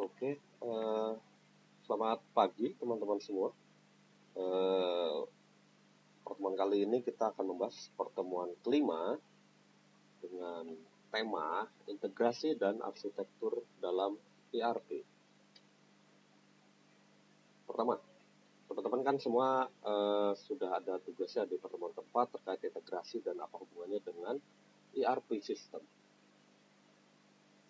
Oke, selamat pagi teman-teman semua. Pertemuan kali ini kita akan membahas pertemuan kelima dengan tema integrasi dan arsitektur dalam ERP. Pertama, teman-teman kan semua sudah ada tugasnya di pertemuan keempat terkait integrasi dan apa hubungannya dengan ERP system.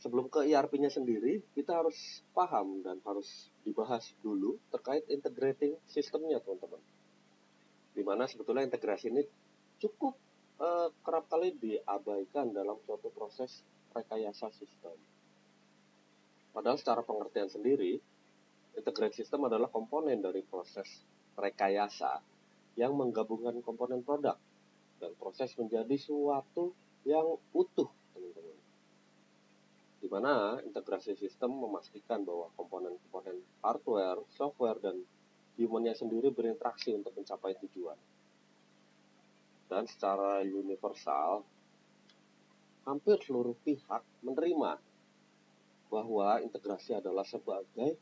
Sebelum ke ERP-nya sendiri, kita harus paham dan harus dibahas dulu terkait integrating sistemnya, teman-teman. Dimana sebetulnya integrasi ini cukup kerap kali diabaikan dalam suatu proses rekayasa sistem. Padahal secara pengertian sendiri, integrated system adalah komponen dari proses rekayasa yang menggabungkan komponen produk dan proses menjadi suatu yang utuh, teman-teman. Dimana integrasi sistem memastikan bahwa komponen-komponen hardware, software, dan humannya sendiri berinteraksi untuk mencapai tujuan. Dan secara universal, hampir seluruh pihak menerima bahwa integrasi adalah sebagai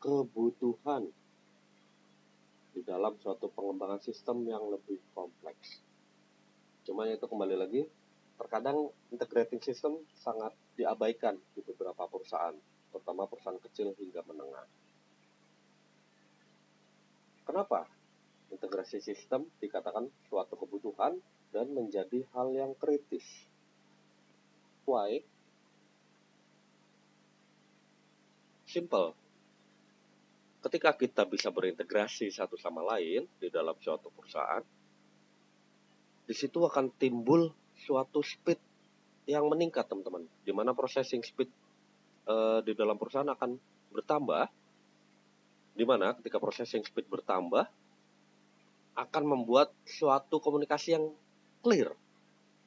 kebutuhan di dalam suatu pengembangan sistem yang lebih kompleks. Cuma itu kembali lagi, terkadang integrating system sangat diabaikan di beberapa perusahaan, terutama perusahaan kecil hingga menengah. Kenapa integrasi sistem dikatakan suatu kebutuhan dan menjadi hal yang kritis? Why? Simple. Ketika kita bisa berintegrasi satu sama lain di dalam suatu perusahaan, di situ akan timbul suatu speed yang meningkat, teman-teman, di mana processing speed di dalam perusahaan akan bertambah, di mana ketika processing speed bertambah akan membuat suatu komunikasi yang clear,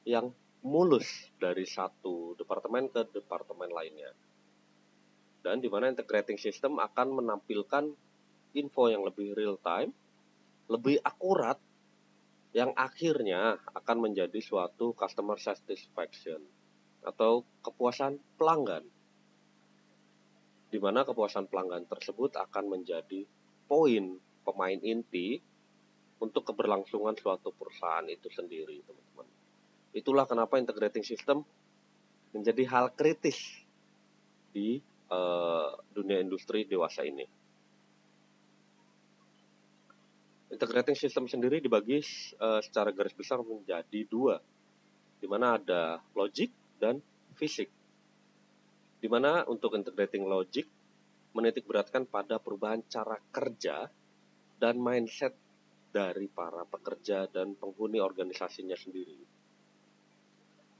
yang mulus dari satu departemen ke departemen lainnya. Dan di mana integrating system akan menampilkan info yang lebih real time, lebih akurat, yang akhirnya akan menjadi suatu customer satisfaction atau kepuasan pelanggan, di mana kepuasan pelanggan tersebut akan menjadi poin pemain inti untuk keberlangsungan suatu perusahaan itu sendiri, teman-teman. Itulah kenapa integrating system menjadi hal kritis di dunia industri dewasa ini. Integrating system sendiri dibagi secara garis besar menjadi dua, di mana ada logic dan fisik. Di mana untuk integrating logic menitik beratkan pada perubahan cara kerja dan mindset dari para pekerja dan penghuni organisasinya sendiri.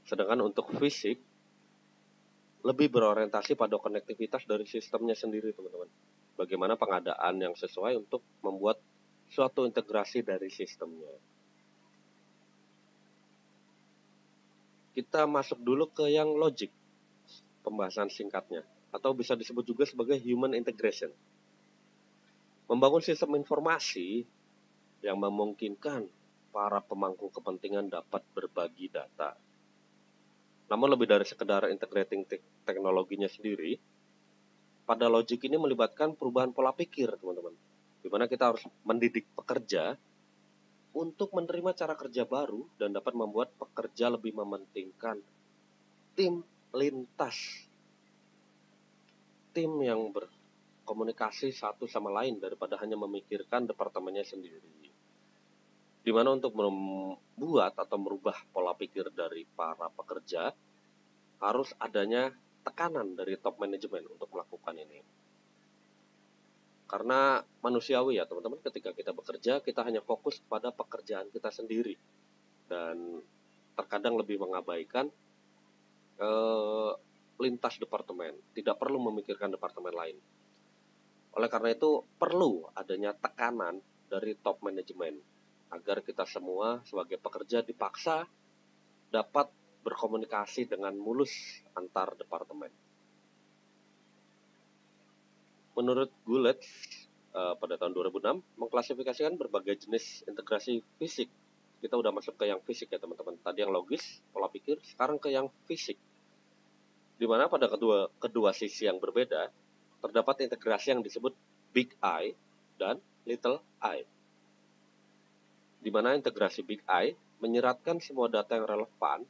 Sedangkan untuk fisik lebih berorientasi pada konektivitas dari sistemnya sendiri, teman-teman. Bagaimana pengadaan yang sesuai untuk membuat suatu integrasi dari sistemnya. Kita masuk dulu ke yang logic, pembahasan singkatnya, atau bisa disebut juga sebagai human integration. Membangun sistem informasi yang memungkinkan para pemangku kepentingan dapat berbagi data. Namun lebih dari sekedar integrating teknologinya sendiri, pada logic ini melibatkan perubahan pola pikir, teman-teman. Di mana kita harus mendidik pekerja untuk menerima cara kerja baru dan dapat membuat pekerja lebih mementingkan tim lintas. Tim yang berkomunikasi satu sama lain daripada hanya memikirkan departemennya sendiri. Di mana untuk membuat atau merubah pola pikir dari para pekerja, harus adanya tekanan dari top manajemen untuk melakukan ini. Karena manusiawi ya teman-teman, ketika kita bekerja, kita hanya fokus kepada pekerjaan kita sendiri. Dan terkadang lebih mengabaikan lintas departemen, tidak perlu memikirkan departemen lain. Oleh karena itu, perlu adanya tekanan dari top manajemen, agar kita semua sebagai pekerja dipaksa dapat berkomunikasi dengan mulus antar departemen. Menurut Gulet, pada tahun 2006, mengklasifikasikan berbagai jenis integrasi fisik. Kita udah masuk ke yang fisik ya teman-teman. Tadi yang logis, pola pikir, sekarang ke yang fisik. Di mana pada kedua sisi yang berbeda, terdapat integrasi yang disebut Big I dan Little I. Di mana integrasi Big I menyeratkan semua data yang relevan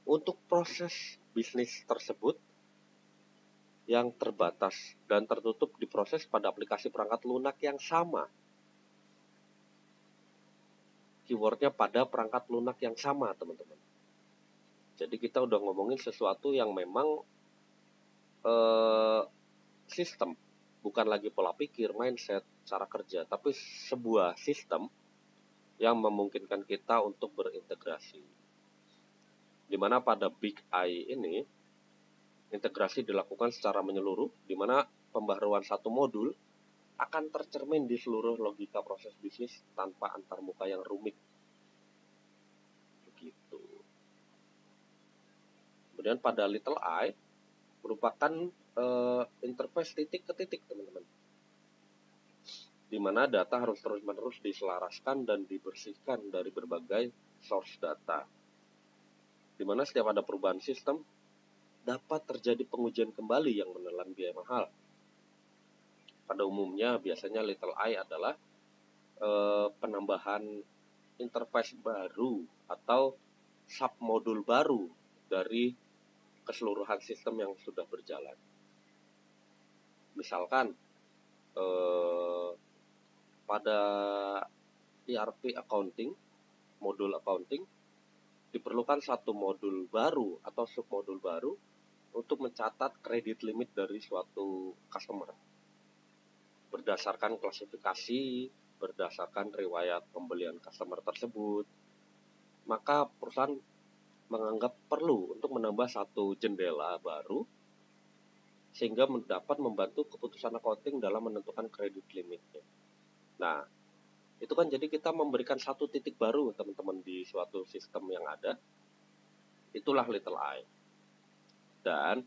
untuk proses bisnis tersebut yang terbatas dan tertutup diproses pada aplikasi perangkat lunak yang sama. Keywordnya pada perangkat lunak yang sama, teman-teman. Jadi kita udah ngomongin sesuatu yang memang sistem, bukan lagi pola pikir, mindset, cara kerja, tapi sebuah sistem yang memungkinkan kita untuk berintegrasi. Di mana pada Big I ini, integrasi dilakukan secara menyeluruh, di mana pembaharuan satu modul akan tercermin di seluruh logika proses bisnis tanpa antarmuka yang rumit. Begitu. Kemudian pada Little I merupakan interface titik ke titik, teman-teman. Di mana data harus terus-menerus diselaraskan dan dibersihkan dari berbagai source data. Di mana setiap ada perubahan sistem, dapat terjadi pengujian kembali yang menelan biaya mahal. Pada umumnya biasanya Little I adalah penambahan interface baru atau submodul baru dari keseluruhan sistem yang sudah berjalan. Misalkan pada ERP accounting, modul accounting, diperlukan satu modul baru atau submodul baru untuk mencatat kredit limit dari suatu customer. Berdasarkan klasifikasi, berdasarkan riwayat pembelian customer tersebut, maka perusahaan menganggap perlu untuk menambah satu jendela baru sehingga dapat membantu keputusan accounting dalam menentukan kredit limitnya. Nah, itu kan jadi kita memberikan satu titik baru, teman-teman, di suatu sistem yang ada. Itulah Little I. Dan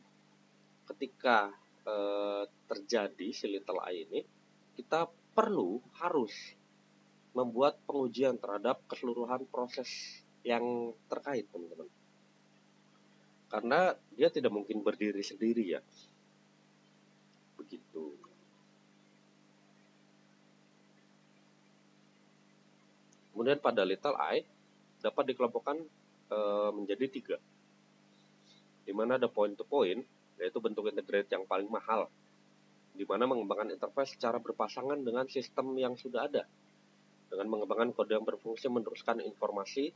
ketika terjadi si Little I ini, kita harus membuat pengujian terhadap keseluruhan proses yang terkait, teman-teman. Karena dia tidak mungkin berdiri sendiri ya. Begitu. Kemudian pada Little I dapat dikelompokkan menjadi 3. Di mana ada point to point, yaitu bentuk integrate yang paling mahal, di mana mengembangkan interface secara berpasangan dengan sistem yang sudah ada, dengan mengembangkan kode yang berfungsi meneruskan informasi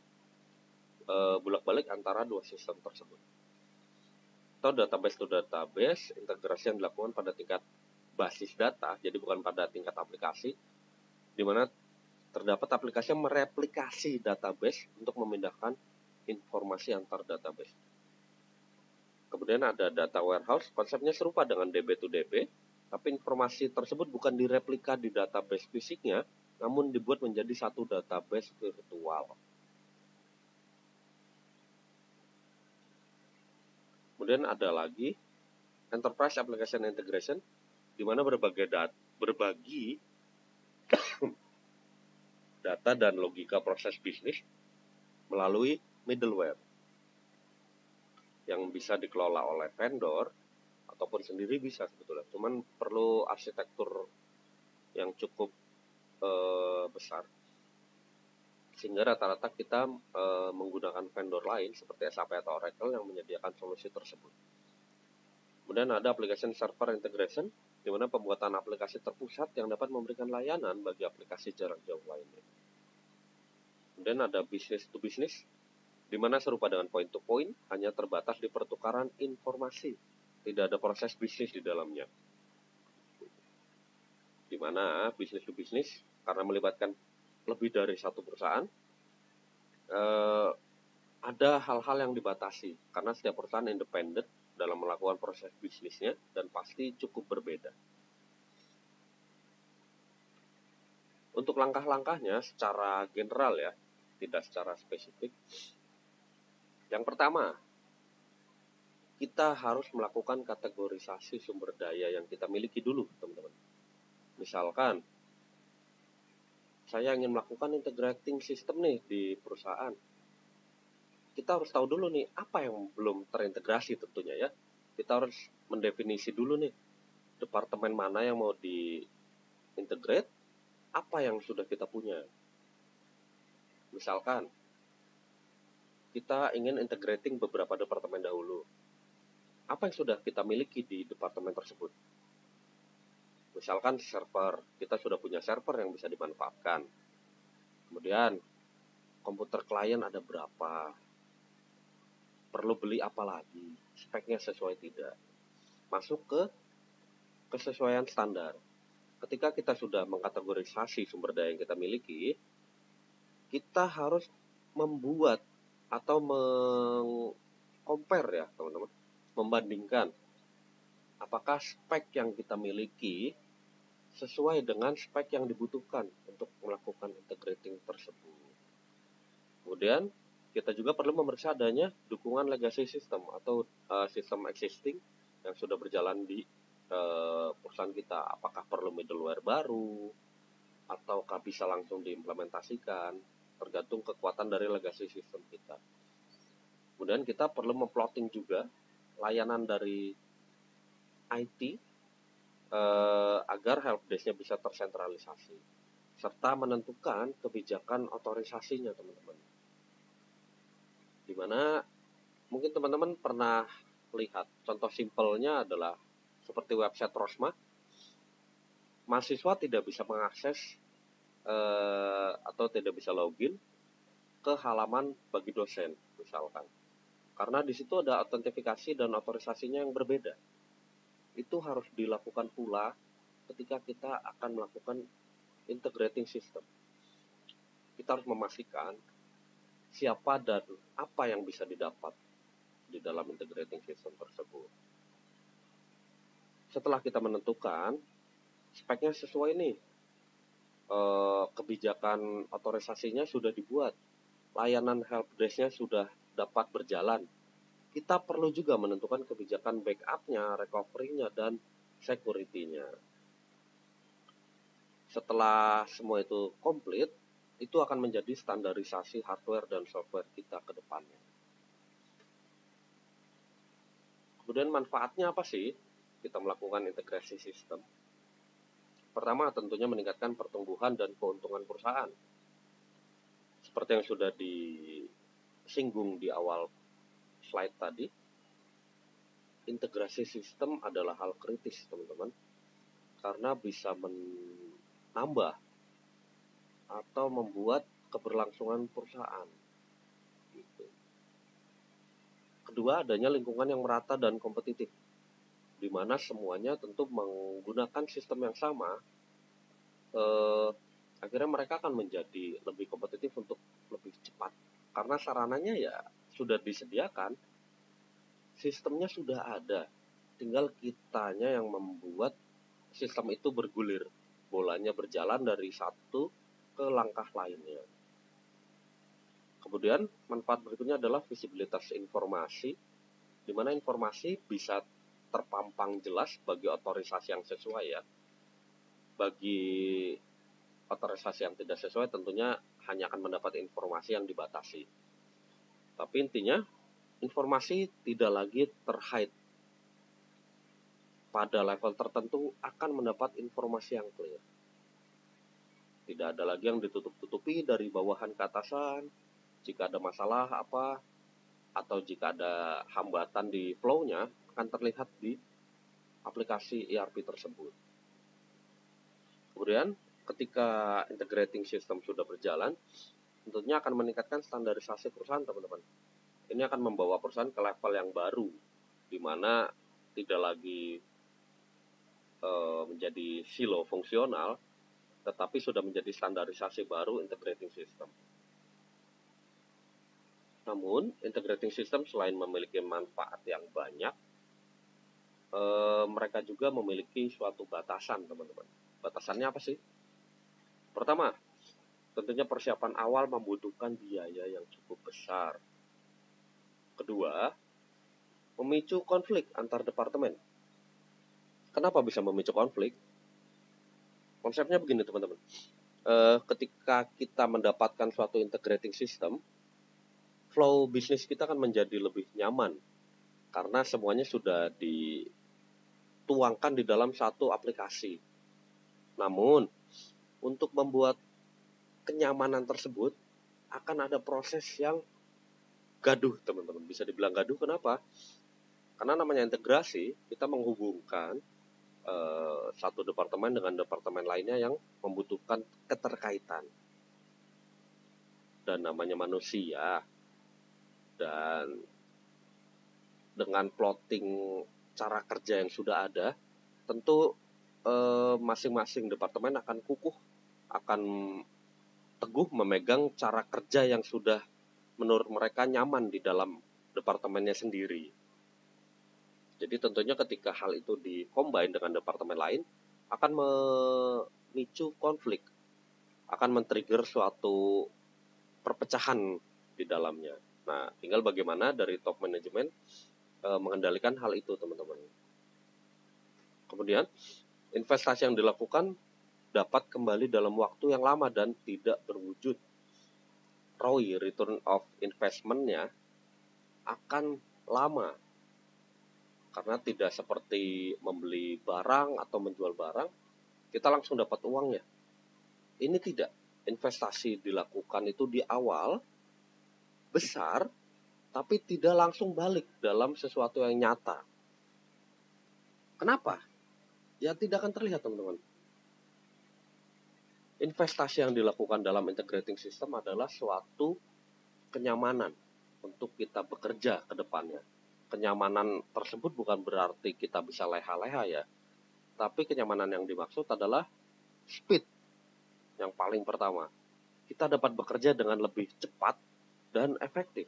bolak-balik antara dua sistem tersebut. Atau database to database, integrasi yang dilakukan pada tingkat basis data, jadi bukan pada tingkat aplikasi, di mana terdapat aplikasi yang mereplikasi database untuk memindahkan informasi antar database. Kemudian ada data warehouse, konsepnya serupa dengan DB to DB, tapi informasi tersebut bukan direplika di database fisiknya, namun dibuat menjadi satu database virtual. Kemudian ada lagi Enterprise Application Integration, di mana berbagi data dan logika proses bisnis melalui middleware yang bisa dikelola oleh vendor ataupun sendiri bisa sebetulnya. Cuman perlu arsitektur yang cukup besar, sehingga rata-rata kita menggunakan vendor lain seperti SAP atau Oracle yang menyediakan solusi tersebut. Kemudian ada application server integration, di mana pembuatan aplikasi terpusat yang dapat memberikan layanan bagi aplikasi jarak jauh lainnya. Kemudian ada business to business, di mana serupa dengan point to point, hanya terbatas di pertukaran informasi, tidak ada proses bisnis di dalamnya. Di mana business to business, karena melibatkan lebih dari satu perusahaan, ada hal-hal yang dibatasi, karena setiap perusahaan independen dalam melakukan proses bisnisnya dan pasti cukup berbeda. Untuk langkah-langkahnya secara general ya, tidak secara spesifik. Yang pertama, kita harus melakukan kategorisasi sumber daya yang kita miliki dulu, teman-teman. Misalkan, saya ingin melakukan integrating system nih di perusahaan. Kita harus tahu dulu nih, apa yang belum terintegrasi tentunya ya. Kita harus mendefinisi dulu nih, departemen mana yang mau di-integrate, apa yang sudah kita punya. Misalkan, kita ingin integrating beberapa departemen dahulu. Apa yang sudah kita miliki di departemen tersebut? Misalkan server, kita sudah punya server yang bisa dimanfaatkan. Kemudian, komputer klien ada berapa? Perlu beli apa lagi? Speknya sesuai tidak? Masuk ke kesesuaian standar. Ketika kita sudah mengkategorisasi sumber daya yang kita miliki, kita harus membuat atau compare ya teman-teman, membandingkan apakah spek yang kita miliki sesuai dengan spek yang dibutuhkan untuk melakukan integrating tersebut. Kemudian kita juga perlu memeriksa adanya dukungan legacy system atau sistem existing yang sudah berjalan di perusahaan kita. Apakah perlu middleware baru ataukah bisa langsung diimplementasikan, tergantung kekuatan dari legacy system kita. Kemudian kita perlu memplotting juga layanan dari IT agar helpdesk-nya bisa tersentralisasi, serta menentukan kebijakan otorisasinya teman-teman. Dimana mungkin teman-teman pernah lihat contoh simpelnya adalah seperti website Rosma, mahasiswa tidak bisa mengakses atau tidak bisa login ke halaman bagi dosen misalkan, karena di situ ada autentifikasi dan otorisasinya yang berbeda. Itu harus dilakukan pula ketika kita akan melakukan integrating system. Kita harus memastikan siapa dan apa yang bisa didapat di dalam integrating system tersebut. Setelah kita menentukan speknya sesuai nih, kebijakan otorisasinya sudah dibuat, layanan helpdesk-nya sudah dapat berjalan, kita perlu juga menentukan kebijakan backup-nya, recovery-nya, dan security-nya. Setelah semua itu komplit, itu akan menjadi standarisasi hardware dan software kita ke depannya. Kemudian manfaatnya apa sih kita melakukan integrasi sistem? Pertama, tentunya meningkatkan pertumbuhan dan keuntungan perusahaan. Seperti yang sudah disinggung di awal slide tadi, integrasi sistem adalah hal kritis, teman-teman, karena bisa menambah atau membuat keberlangsungan perusahaan. Gitu. Kedua, adanya lingkungan yang merata dan kompetitif, di mana semuanya tentu menggunakan sistem yang sama. Akhirnya mereka akan menjadi lebih kompetitif untuk lebih cepat, karena sarananya ya sudah disediakan, sistemnya sudah ada, tinggal kitanya yang membuat sistem itu bergulir, bolanya berjalan dari satu ke langkah lainnya. Kemudian manfaat berikutnya adalah visibilitas informasi, di mana informasi bisa terpampang jelas bagi otorisasi yang sesuai ya. Bagi otorisasi yang tidak sesuai tentunya hanya akan mendapat informasi yang dibatasi. Tapi intinya informasi tidak lagi terhide. Pada level tertentu akan mendapat informasi yang clear. Tidak ada lagi yang ditutup-tutupi dari bawahan ke atasan. Jika ada masalah apa, atau jika ada hambatan di flow-nya, akan terlihat di aplikasi ERP tersebut. Kemudian, ketika integrating system sudah berjalan, tentunya akan meningkatkan standarisasi perusahaan, teman-teman. Ini akan membawa perusahaan ke level yang baru, di mana tidak lagi menjadi silo fungsional, tetapi sudah menjadi standarisasi baru integrating system. Namun, integrating system selain memiliki manfaat yang banyak, mereka juga memiliki suatu batasan, teman-teman. Batasannya apa sih? Pertama, tentunya persiapan awal membutuhkan biaya yang cukup besar. Kedua, memicu konflik antar departemen. Kenapa bisa memicu konflik? Konsepnya begini, teman-teman. Ketika kita mendapatkan suatu integrating system, flow bisnis kita akan menjadi lebih nyaman karena semuanya sudah tuangkan di dalam satu aplikasi. Namun, untuk membuat kenyamanan tersebut akan ada proses yang gaduh, teman-teman. Bisa dibilang gaduh, kenapa? Karena namanya integrasi, kita menghubungkan satu departemen dengan departemen lainnya yang membutuhkan keterkaitan. Dan namanya manusia, dan dengan plotting cara kerja yang sudah ada, tentu masing-masing departemen akan kukuh, akan teguh memegang cara kerja yang sudah menurut mereka nyaman di dalam departemennya sendiri. Jadi tentunya ketika hal itu di-combine dengan departemen lain, akan memicu konflik, akan men-trigger suatu perpecahan di dalamnya. Nah, tinggal bagaimana dari top manajemen mengendalikan hal itu, teman-teman. Kemudian, investasi yang dilakukan dapat kembali dalam waktu yang lama dan tidak berwujud. ROI, return of investment-nya, akan lama. Karena tidak seperti membeli barang atau menjual barang, kita langsung dapat uangnya. Ini tidak. Investasi dilakukan itu di awal, besar, tapi tidak langsung balik dalam sesuatu yang nyata. Kenapa? Ya tidak akan terlihat, teman-teman. Investasi yang dilakukan dalam integrating system adalah suatu kenyamanan untuk kita bekerja ke depannya. Kenyamanan tersebut bukan berarti kita bisa leha-leha ya, tapi kenyamanan yang dimaksud adalah speed yang paling pertama. Kita dapat bekerja dengan lebih cepat dan efektif.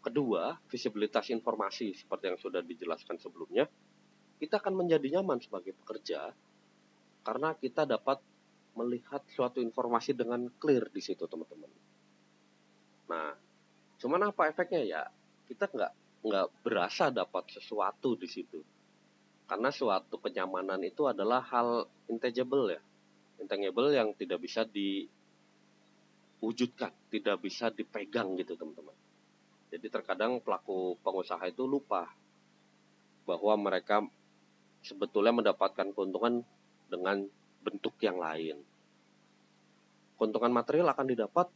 Kedua, visibilitas informasi seperti yang sudah dijelaskan sebelumnya, kita akan menjadi nyaman sebagai pekerja karena kita dapat melihat suatu informasi dengan clear di situ, teman-teman. Nah, cuman apa efeknya ya? Kita nggak berasa dapat sesuatu di situ. Karena suatu kenyamanan itu adalah hal intangible ya. Intangible yang tidak bisa diwujudkan, tidak bisa dipegang gitu, teman-teman. Jadi terkadang pelaku pengusaha itu lupa bahwa mereka sebetulnya mendapatkan keuntungan dengan bentuk yang lain. Keuntungan material akan didapat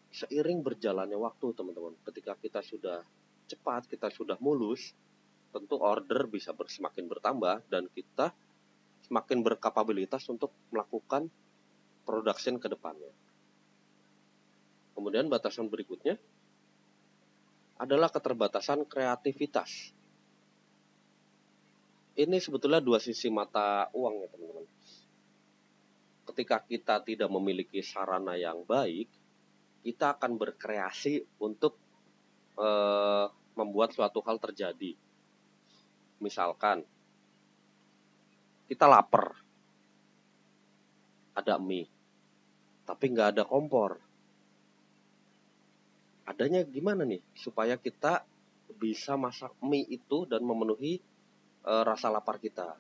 seiring berjalannya waktu, teman-teman. Ketika kita sudah cepat, kita sudah mulus, tentu order bisa semakin bertambah dan kita semakin berkapabilitas untuk melakukan production ke depannya. Kemudian batasan berikutnya adalah keterbatasan kreativitas. Ini sebetulnya dua sisi mata uang ya, teman-teman. Ketika kita tidak memiliki sarana yang baik, kita akan berkreasi untuk membuat suatu hal terjadi. Misalkan, kita lapar, ada mie, tapi nggak ada kompor. Adanya gimana nih supaya kita bisa masak mie itu dan memenuhi rasa lapar kita?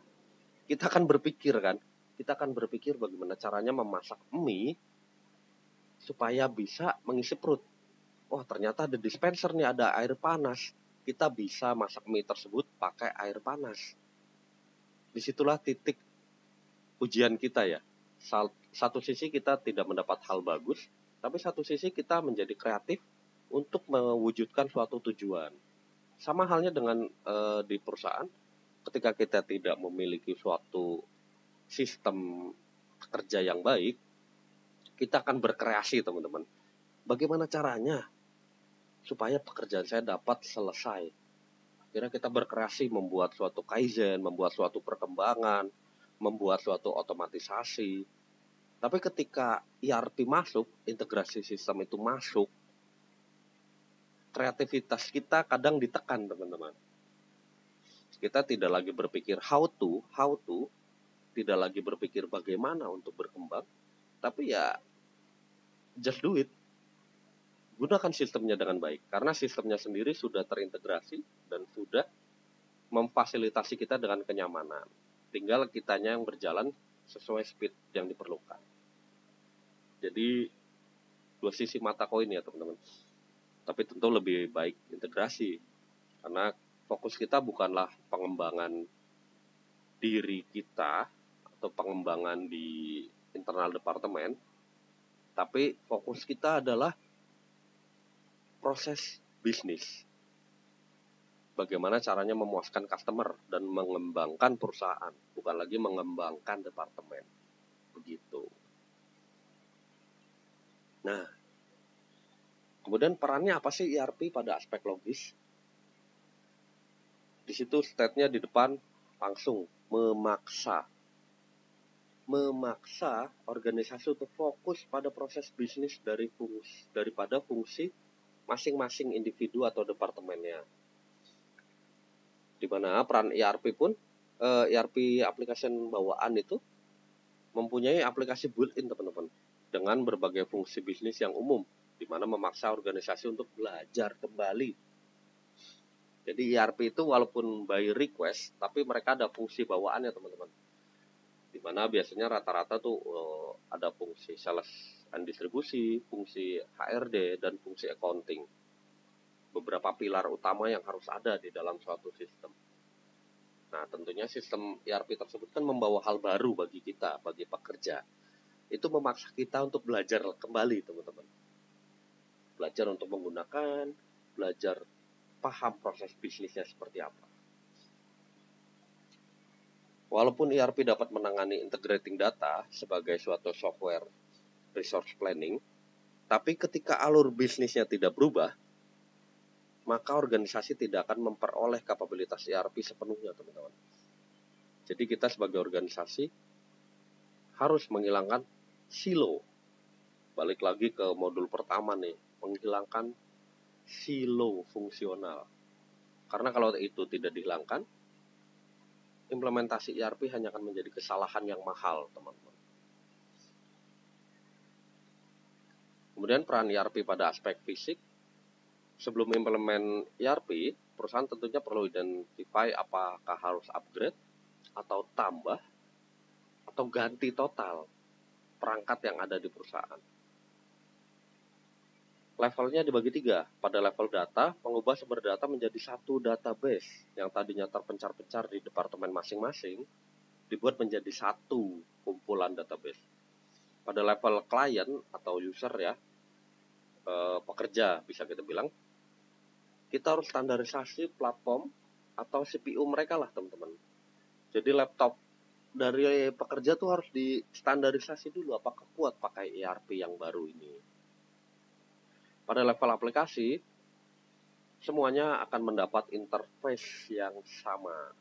Kita akan berpikir kan, kita akan berpikir bagaimana caranya memasak mie supaya bisa mengisi perut. Oh, ternyata ada dispenser nih, ada air panas. Kita bisa masak mie tersebut pakai air panas. Disitulah titik ujian kita ya. Satu sisi kita tidak mendapat hal bagus, tapi satu sisi kita menjadi kreatif untuk mewujudkan suatu tujuan. Sama halnya dengan di perusahaan, ketika kita tidak memiliki suatu sistem kerja yang baik, kita akan berkreasi, teman-teman. Bagaimana caranya supaya pekerjaan saya dapat selesai? Kira kita berkreasi membuat suatu kaizen, membuat suatu perkembangan, membuat suatu otomatisasi. Tapi ketika ERP masuk, integrasi sistem itu masuk, kreativitas kita kadang ditekan, teman-teman. Kita tidak lagi berpikir how to, tidak lagi berpikir bagaimana untuk berkembang, tapi ya just do it. Gunakan sistemnya dengan baik, karena sistemnya sendiri sudah terintegrasi dan sudah memfasilitasi kita dengan kenyamanan. Tinggal kitanya yang berjalan sesuai speed yang diperlukan. Jadi dua sisi mata koin ya, teman-teman. Tapi tentu lebih baik integrasi, karena fokus kita bukanlah pengembangan diri kita atau pengembangan di internal departemen, tapi fokus kita adalah proses bisnis. Bagaimana caranya memuaskan customer dan mengembangkan perusahaan, bukan lagi mengembangkan departemen. Begitu. Nah, kemudian perannya apa sih ERP pada aspek logis? Di situ state-nya di depan langsung memaksa organisasi untuk fokus pada proses bisnis daripada fungsi masing-masing individu atau departemennya. Di mana peran ERP pun ERP application bawaan itu mempunyai aplikasi built-in, teman-teman, dengan berbagai fungsi bisnis yang umum, di mana memaksa organisasi untuk belajar kembali. Jadi ERP itu walaupun by request, tapi mereka ada fungsi bawaannya, teman-teman. Di mana biasanya rata-rata tuh ada fungsi sales and distribusi, fungsi HRD, dan fungsi accounting. Beberapa pilar utama yang harus ada di dalam suatu sistem. Nah, tentunya sistem ERP tersebut kan membawa hal baru bagi kita, bagi pekerja. Itu memaksa kita untuk belajar kembali, teman-teman. Belajar untuk menggunakan, belajar paham proses bisnisnya seperti apa. Walaupun ERP dapat menangani integrating data sebagai suatu software resource planning, tapi ketika alur bisnisnya tidak berubah, maka organisasi tidak akan memperoleh kapabilitas ERP sepenuhnya, teman-teman. Jadi kita sebagai organisasi harus menghilangkan silo. Balik lagi ke modul pertama nih, menghilangkan silo fungsional. Karena kalau itu tidak dihilangkan, implementasi ERP hanya akan menjadi kesalahan yang mahal, teman-teman. Kemudian peran ERP pada aspek fisik. Sebelum implement ERP, perusahaan tentunya perlu identify apakah harus upgrade atau tambah atau ganti total perangkat yang ada di perusahaan. Levelnya dibagi 3. Pada level data, mengubah sumber data menjadi satu database yang tadinya terpencar-pencar di departemen masing-masing, dibuat menjadi satu kumpulan database. Pada level klien atau user ya, pekerja bisa kita bilang, kita harus standarisasi platform atau CPU mereka lah, teman-teman. Jadi laptop dari pekerja tuh harus distandarisasi dulu apakah kuat pakai ERP yang baru ini. Pada level aplikasi, semuanya akan mendapat interface yang sama.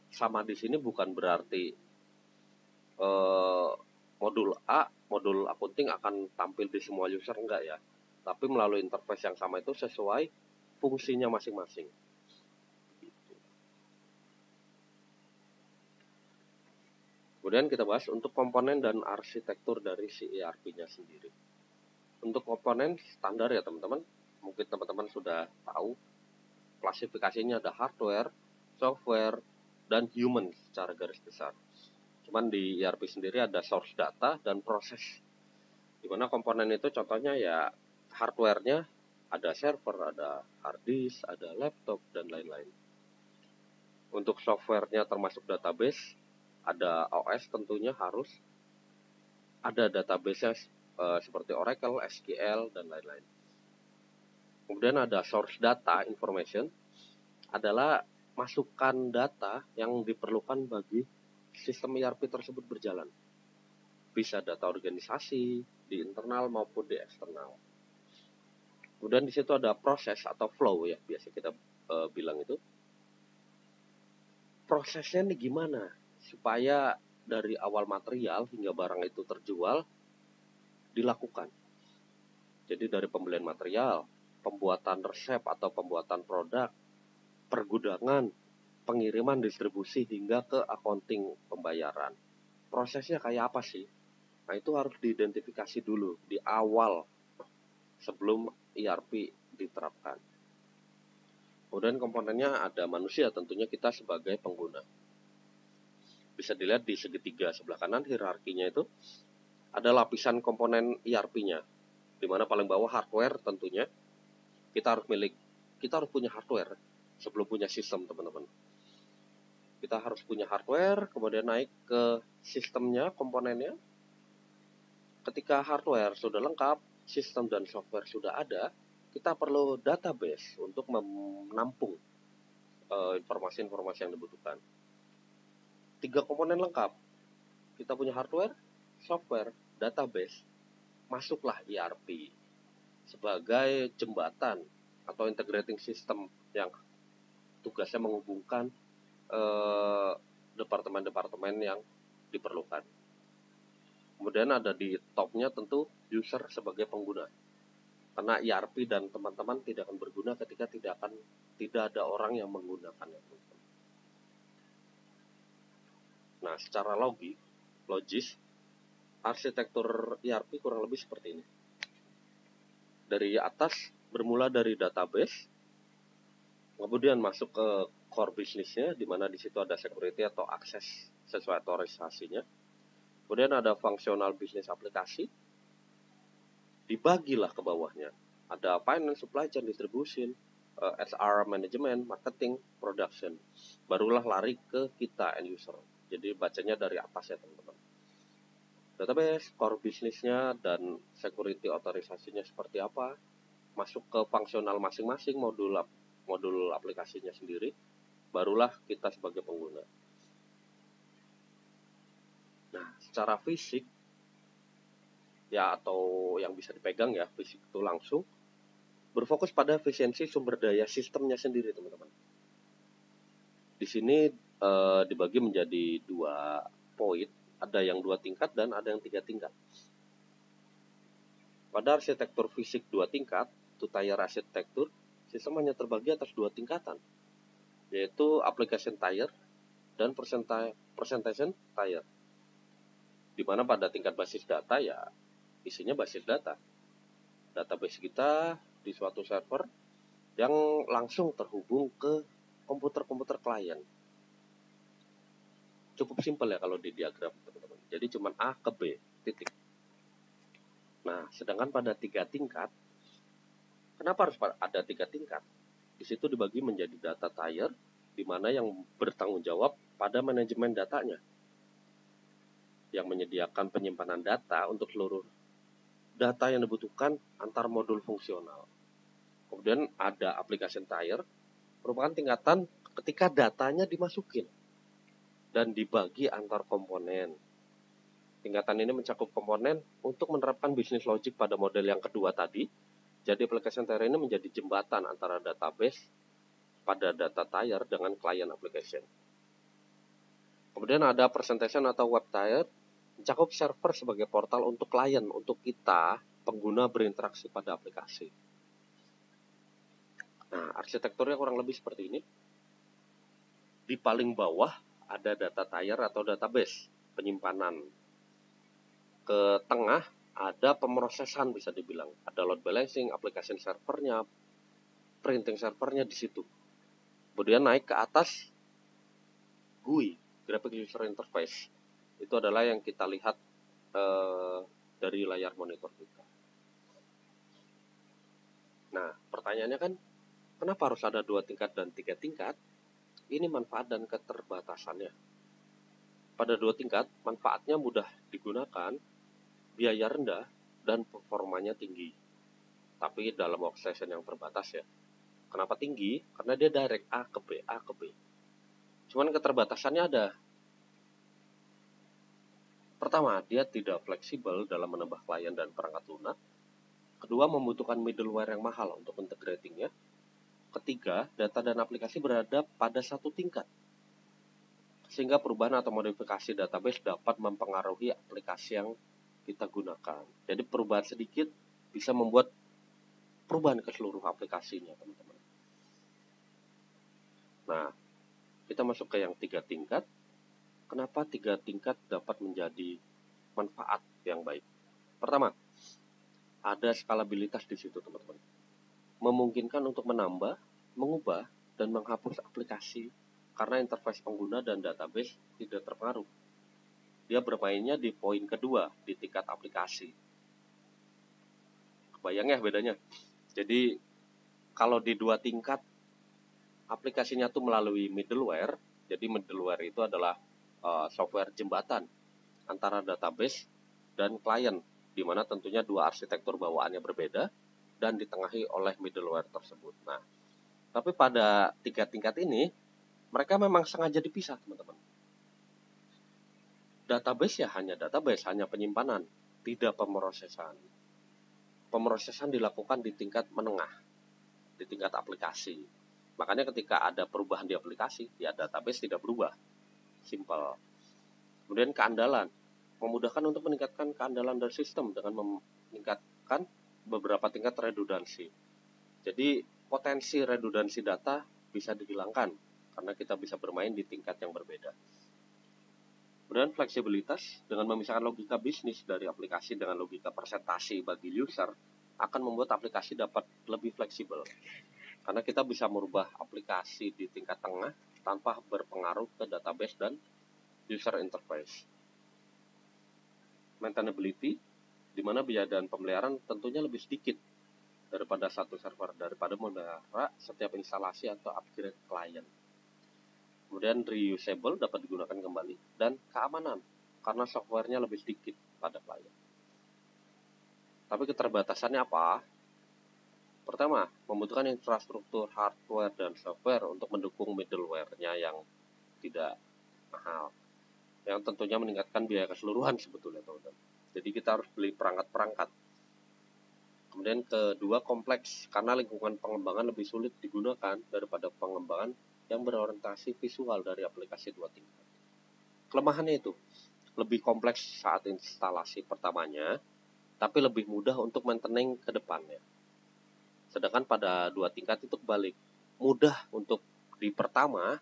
Sama di sini bukan berarti modul A, modul accounting akan tampil di semua user, enggak ya. Tapi melalui interface yang sama itu sesuai fungsinya masing-masing. Kemudian kita bahas untuk komponen dan arsitektur dari si ERP-nya sendiri. Untuk komponen standar ya teman-teman, mungkin teman-teman sudah tahu klasifikasinya ada hardware, software, dan human secara garis besar. Cuman di ERP sendiri ada source data dan proses. Dimana komponen itu contohnya ya hardware-nya ada server, ada hard disk, ada laptop, dan lain-lain. Untuk software-nya termasuk database, ada OS tentunya harus ada database seperti Oracle, SQL, dan lain-lain. Kemudian ada source data information, adalah masukan data yang diperlukan bagi sistem ERP tersebut berjalan. Bisa data organisasi, di internal maupun di eksternal. Kemudian di situ ada proses atau flow ya, biasa kita bilang itu. Prosesnya nih gimana supaya dari awal material hingga barang itu terjual dilakukan. Jadi dari pembelian material, pembuatan resep atau pembuatan produk, pergudangan, pengiriman, distribusi, hingga ke accounting pembayaran. Prosesnya kayak apa sih? Nah itu harus diidentifikasi dulu di awal sebelum ERP diterapkan. Kemudian komponennya ada manusia, tentunya kita sebagai pengguna. Bisa dilihat di segitiga sebelah kanan hierarkinya itu ada lapisan komponen ERP-nya, di mana paling bawah hardware tentunya kita harus punya hardware sebelum punya sistem, teman-teman. Kita harus punya hardware, kemudian naik ke sistemnya, komponennya. Ketika hardware sudah lengkap, sistem dan software sudah ada, kita perlu database untuk menampung informasi-informasi yang dibutuhkan. 3 komponen lengkap. Kita punya hardware, software, database. Masuklah ERP sebagai jembatan atau integrating system yang tugasnya menghubungkan departemen-departemen yang diperlukan. Kemudian ada di topnya tentu user sebagai pengguna. Karena ERP dan teman-teman tidak akan berguna ketika tidak ada orang yang menggunakannya. Nah, secara logis, arsitektur ERP kurang lebih seperti ini. Dari atas bermula dari database, kemudian masuk ke core bisnisnya, di mana di situ ada security atau akses sesuai otorisasinya. Kemudian ada fungsional bisnis aplikasi, dibagilah ke bawahnya. Ada finance, supply chain, distribution, SR, management, marketing, production. Barulah lari ke kita end user. Jadi bacanya dari atas ya teman-teman. Database, core bisnisnya, dan security otorisasinya seperti apa, masuk ke fungsional masing-masing modul aplikasinya sendiri, barulah kita sebagai pengguna. Nah, secara fisik, ya atau yang bisa dipegang ya, fisik itu langsung, berfokus pada efisiensi sumber daya sistemnya sendiri teman-teman. Di sini dibagi menjadi 2 poin, ada yang 2 tingkat dan ada yang 3 tingkat. Pada arsitektur fisik 2 tingkat, two-tier arsitektur, sistem hanya terbagi atas 2 tingkatan, yaitu application tier dan presentation tier. Di mana pada tingkat basis data ya isinya basis data. Database kita di suatu server yang langsung terhubung ke komputer-komputer klien. Cukup simpel ya kalau di diagram teman-teman. Jadi cuma A ke B, titik. Nah, sedangkan pada 3 tingkat, kenapa harus ada 3 tingkat? Di situ dibagi menjadi data tier, di mana yang bertanggung jawab pada manajemen datanya, yang menyediakan penyimpanan data untuk seluruh data yang dibutuhkan antar modul fungsional. Kemudian ada application tier, merupakan tingkatan ketika datanya dimasukin dan dibagi antar komponen. Tingkatan ini mencakup komponen untuk menerapkan bisnis logic pada model yang kedua tadi. Jadi application tier ini menjadi jembatan antara database pada data tier dengan client application. Kemudian ada presentation atau web tier, mencakup server sebagai portal untuk klien, untuk kita pengguna berinteraksi pada aplikasi. Nah, arsitekturnya kurang lebih seperti ini. Di paling bawah ada data tier atau database, penyimpanan. Ke tengah ada pemrosesan bisa dibilang. Ada load balancing, application servernya, printing servernya di situ. Kemudian naik ke atas GUI, Graphic User Interface. Itu adalah yang kita lihat dari layar monitor kita. Nah, pertanyaannya kan, kenapa harus ada 2 tingkat dan 3 tingkat? Ini manfaat dan keterbatasannya. Pada 2 tingkat, manfaatnya mudah digunakan, biaya rendah, dan performanya tinggi. Tapi dalam work session yang terbatas ya. Kenapa tinggi? Karena dia direct A ke B, A ke B. Cuman keterbatasannya ada. Pertama, dia tidak fleksibel dalam menambah klien dan perangkat lunak. Kedua, membutuhkan middleware yang mahal untuk integratingnya. Ketiga, data dan aplikasi berada pada satu tingkat, sehingga perubahan atau modifikasi database dapat mempengaruhi aplikasi yang kita gunakan. Jadi perubahan sedikit bisa membuat perubahan ke seluruh aplikasinya, teman-teman. Nah, kita masuk ke yang 3 tingkat. Kenapa 3 tingkat dapat menjadi manfaat yang baik? Pertama, ada skalabilitas di situ, teman-teman. Memungkinkan untuk menambah, mengubah, dan menghapus aplikasi karena interface pengguna dan database tidak terpengaruh. Dia bermainnya di poin kedua, di tingkat aplikasi. Kebayang ya bedanya? Jadi, kalau di 2 tingkat, aplikasinya tuh melalui middleware, Jadi middleware itu adalah software jembatan antara database dan klien, di mana tentunya dua arsitektur bawaannya berbeda dan ditengahi oleh middleware tersebut. Nah, tapi pada tingkat-tingkat ini mereka memang sengaja dipisah, teman-teman. Database ya hanya database, hanya penyimpanan, tidak pemrosesan. Pemrosesan dilakukan di tingkat menengah, di tingkat aplikasi. Makanya ketika ada perubahan di aplikasi, ya database tidak berubah. Simple. Kemudian keandalan, memudahkan untuk meningkatkan keandalan dari sistem dengan meningkatkan beberapa tingkat redundansi. Jadi potensi redundansi data bisa dihilangkan karena kita bisa bermain di tingkat yang berbeda. Kemudian fleksibilitas, dengan memisahkan logika bisnis dari aplikasi dengan logika presentasi bagi user, akan membuat aplikasi dapat lebih fleksibel. Karena kita bisa merubah aplikasi di tingkat tengah tanpa berpengaruh ke database dan user interface. Maintainability, di mana biaya dan pemeliharaan tentunya lebih sedikit daripada satu server, daripada memelihara setiap instalasi atau upgrade klien. Kemudian reusable, dapat digunakan kembali, dan keamanan karena softwarenya lebih sedikit pada klien. Tapi keterbatasannya apa? Pertama, membutuhkan infrastruktur hardware dan software untuk mendukung middleware-nya yang tidak mahal, yang tentunya meningkatkan biaya keseluruhan sebetulnya, teman-teman. Jadi kita harus beli perangkat-perangkat. Kemudian kedua, kompleks karena lingkungan pengembangan lebih sulit digunakan daripada pengembangan yang berorientasi visual dari aplikasi dua tingkat. Kelemahannya itu lebih kompleks saat instalasi pertamanya, tapi lebih mudah untuk maintenance ke depannya. Sedangkan pada dua tingkat itu kebalik, mudah untuk di pertama,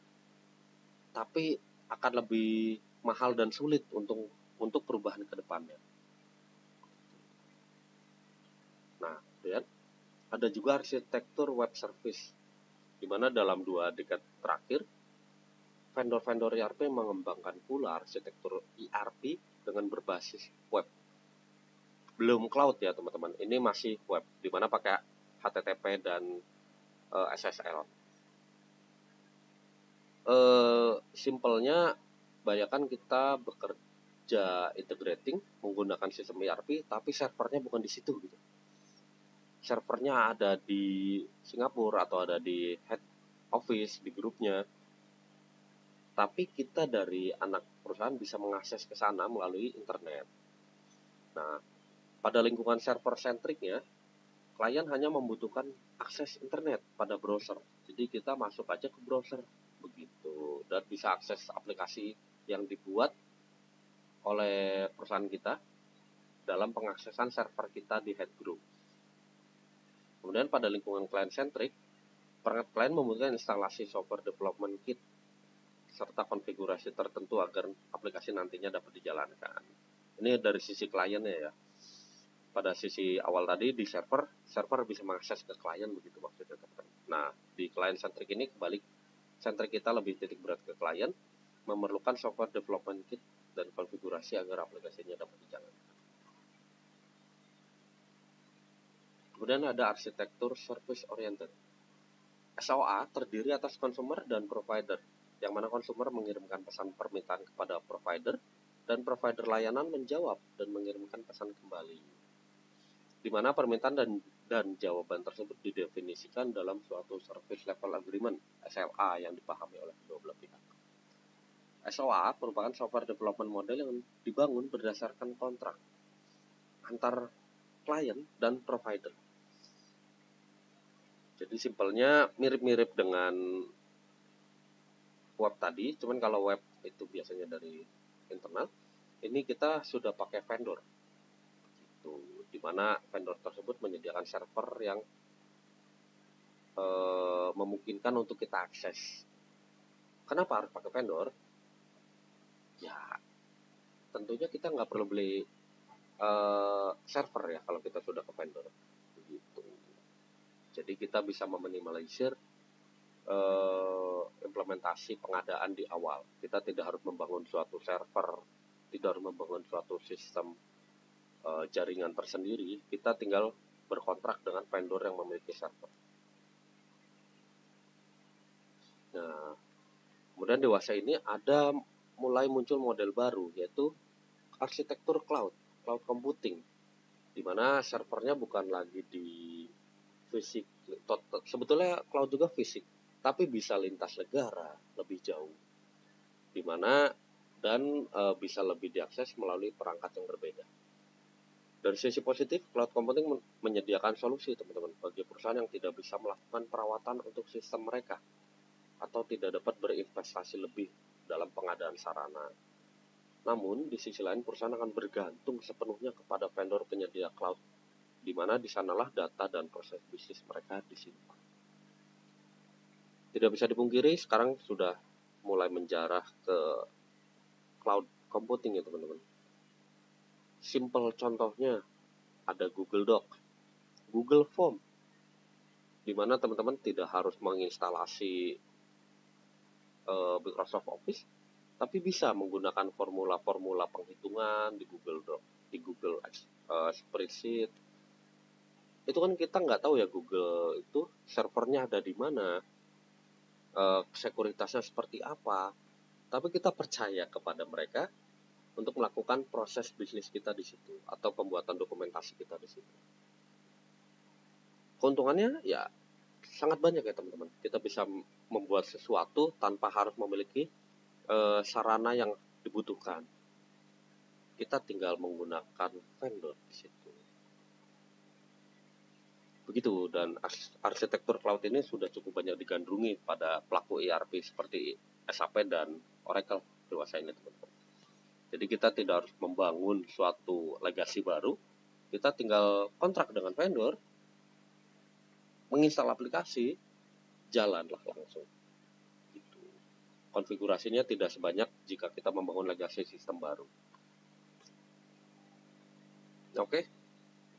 tapi akan lebih mahal dan sulit untuk perubahan ke depannya. Nah, lihat, ada juga arsitektur web service, di mana dalam dua dekade terakhir, vendor-vendor ERP mengembangkan pula arsitektur ERP dengan berbasis web. Belum cloud ya teman-teman, ini masih web, di mana pakai HTTP dan SSL. Simpelnya, bayangkan kita bekerja integrating menggunakan sistem ERP, tapi servernya bukan di situ gitu. Servernya ada di Singapura atau ada di head office, di grupnya. Tapi kita dari anak perusahaan bisa mengakses ke sana melalui internet. Nah, pada lingkungan server-centricnya, klien hanya membutuhkan akses internet pada browser. Jadi kita masuk aja ke browser begitu, dan bisa akses aplikasi yang dibuat oleh perusahaan kita dalam pengaksesan server kita di head group. Kemudian pada lingkungan client-centric, perangkat klien membutuhkan instalasi software development kit serta konfigurasi tertentu agar aplikasi nantinya dapat dijalankan. Ini dari sisi kliennya ya. Pada sisi awal tadi di server bisa mengakses ke klien begitu maksudnya. Nah, di client-centric ini kebalik, centric kita lebih titik berat ke klien, memerlukan software development kit dan konfigurasi agar aplikasinya dapat dijalankan. Kemudian ada arsitektur service oriented. SOA terdiri atas consumer dan provider, yang mana consumer mengirimkan pesan permintaan kepada provider, dan provider layanan menjawab dan mengirimkan pesan kembali. Di mana permintaan dan jawaban tersebut didefinisikan dalam suatu service level agreement (SLA) yang dipahami oleh kedua belah pihak. SOA merupakan software development model yang dibangun berdasarkan kontrak antar klien dan provider. Jadi simpelnya mirip-mirip dengan web tadi, cuman kalau web itu biasanya dari internal, ini kita sudah pakai vendor. Gitu. Di mana vendor tersebut menyediakan server yang memungkinkan untuk kita akses. Kenapa harus pakai vendor? Ya, tentunya kita nggak perlu beli server ya kalau kita sudah ke vendor. Begitu. Jadi kita bisa meminimalisir implementasi pengadaan di awal. Kita tidak harus membangun suatu server, tidak harus membangun suatu sistem jaringan tersendiri. Kita tinggal berkontrak dengan vendor yang memiliki server. Nah, Kemudian dewasa ini ada mulai muncul model baru, yaitu arsitektur cloud computing, di mana servernya bukan lagi di fisik. Sebetulnya cloud juga fisik, tapi bisa lintas negara lebih jauh, di mana dan bisa lebih diakses melalui perangkat yang berbeda. Dari sisi positif, cloud computing menyediakan solusi teman-teman bagi perusahaan yang tidak bisa melakukan perawatan untuk sistem mereka atau tidak dapat berinvestasi lebih dalam pengadaan sarana. Namun, di sisi lain perusahaan akan bergantung sepenuhnya kepada vendor penyedia cloud, di mana di sanalah data dan proses bisnis mereka disimpan. Tidak bisa dipungkiri, sekarang sudah mulai menjarah ke cloud computing ya teman-teman. Simple contohnya ada Google Doc, Google Form, di mana teman-teman tidak harus menginstalasi Microsoft Office, tapi bisa menggunakan formula-formula penghitungan di Google Doc, di Google Spreadsheet. Itu kan kita nggak tahu ya Google itu servernya ada di mana, sekuritasnya seperti apa, tapi kita percaya kepada mereka untuk melakukan proses bisnis kita di situ atau pembuatan dokumentasi kita di situ. Keuntungannya ya sangat banyak ya teman-teman. Kita bisa membuat sesuatu tanpa harus memiliki sarana yang dibutuhkan. Kita tinggal menggunakan vendor di situ. Begitu, dan arsitektur cloud ini sudah cukup banyak digandrungi pada pelaku ERP seperti SAP dan Oracle dewasa ini teman-teman. Jadi kita tidak harus membangun suatu legasi baru, kita tinggal kontrak dengan vendor, menginstal aplikasi, jalanlah langsung. Gitu. Konfigurasinya tidak sebanyak jika kita membangun legasi sistem baru. Oke,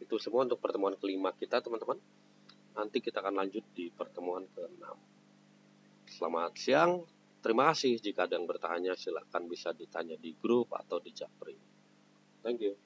itu semua untuk pertemuan kelima kita teman-teman. Nanti kita akan lanjut di pertemuan ke-6. Selamat siang. Terima kasih. Jika ada yang bertanya silahkan bisa ditanya di grup atau di Japri. Thank you.